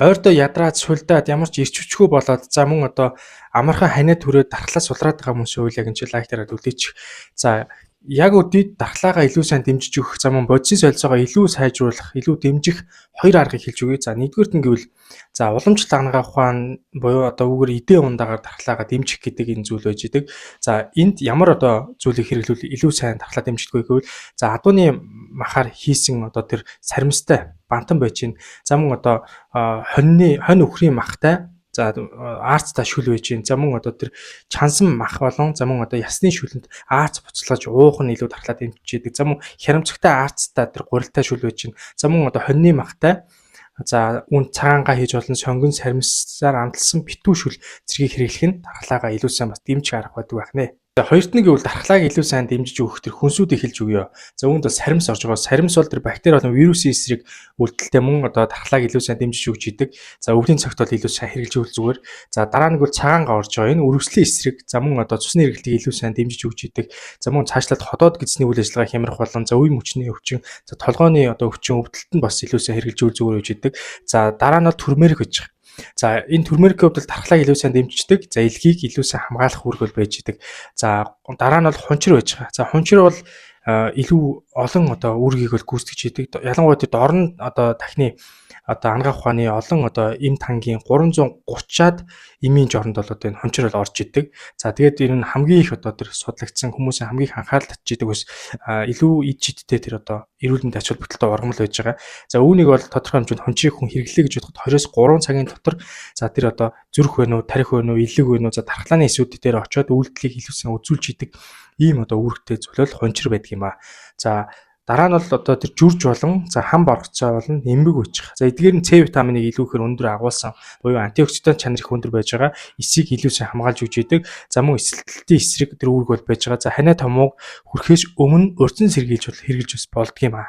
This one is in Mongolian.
Ойрдоо ядраад сулдаад ямар ч ирч хүчгүй болоод за мөн одоо амархан ханиа түрээд дархлаа сулраад байгаа хүмүүсийн үйл яг энэ лайк дараа үлдээчих. За яг үдийд дархлаагаа илүү сайн дэмжиж өгөх, за мөн бодисын солилцоогоо илүү сайжруулах, илүү дэмжих хоёр аргыг хэлж өгье. За нэгдүгээрт нь гэвэл за уламжлалт ангаа ухаан буюу одоо үгээр идэ ундагаар дархлаагаа дэмжих гэдэг энэ зүйл байж идэг. За энд ямар одоо зүйлийг хэрэглүүл илүү сайн дархлаа дэмждэггүй гэвэл за адууны махаар хийсэн одоо тэр саримстай бантан байж гин. За мөн одоо хонь өхрийн махтай за арцтай шүл байж гин. За мөн одоо тэр чансан мах болон за мөн одоо ясны шүлэнд арц буцалгаж уух нь илүү дархлаа дэмжиж идэг. За мөн хярамцагтай арцтай тэр гурилтай шүл байж гин. За мөн одоо хоньны махтай за үн цагаангаа хийж болно, сонгон саримсаар амталсан битүү шүл зэргийг хэрэглэх нь дархлаагаа илүү сайн бас дэмжих арга байдаг байх нэ. За хоёрт нь гэвэл дархлааг илүү сайн дэмжиж өгөх тэр хүнсүүдийг хэлж өгье. За үүнд бас саримс орж байгаа. Саримс бол тэр бактери болон вирусын эсрэг үлдэлтэй мөн одоо дархлааг илүү сайн дэмжиж өгч идэг. За өвлийн цагт бол илүү сайн хэрэгжүүл зүгээр. За дараа нь гэвэл цагаангаа орж байгаа. Энэ үргэлжлэлийн эсрэг за мөн одоо цусны эргэлтийг илүү сайн дэмжиж өгч идэг. За мөн цаашлаад ходоод гидсний үйл ажиллагаа хямрах болон за үе мөчний өвчин, за толгойн одоо өвчин өвдөлт нь бас илүү сайн хэрэгжүүл зүгээр өгч идэг. За дараа нь бол турмерик гэж байгаа. За энэ турмерикийн хувьд дархлааг илүү сайн дэмждэг. За элгийг илүү сайн хамгаалах үүрэг байж идэг. За дараа нь бол хунчир байж байгаа. За хунчир бол илүү олон одоо үүргийг бол гүйцэтгэж идэг. Ялангуяа тэр дорн одоо дахны одоо ангаа ухааны олон одоо эм тангийн 330-аад эмийн жоронд бол одоо энэ хунчир бол орж идэг. За тэгээд энэ нь хамгийн их одоо тэр судлагдсан хүмүүсийн хамгийн их анхаарал татж идэг бас илүү ид жидтэй тэр одоо эрүүл мэндийн ач холбогдолтой ургамал байж байгаа. За үүнийг бол тодорхой хэмжээнд хунчирыг хүн хэрэглэе гэж бодоход 2-3 цагийн дотор за тэр одоо зүрх вэ нүү, тарих вэ нүү, илэг вэ нүү, за дархлааны эсүүд дээр очиод үйлдэлийг илүү сайн үзүүлж идэг ийм одоо үүрэгтэй зүйл хунчир байдаг юм аа. За дараа нь бол одоо тэр жүрж болон за хам боргоцоо болон нэмэг үүсчих. За эдгээр нь С витаминыг илүү ихээр өндөр агуулсан буюу антиоксидант чанар их өндөр байж байгаа. Эсийг илүү сайн хамгаалж өгч идэг. За мөн эсэлтэлтийн эсрэг тэр үүрэг бол байж байгаа. За ханиа томууг хүрхээс өмнө урьдчилан сэргийлж бол хэрэгжилж бас болдго юм аа.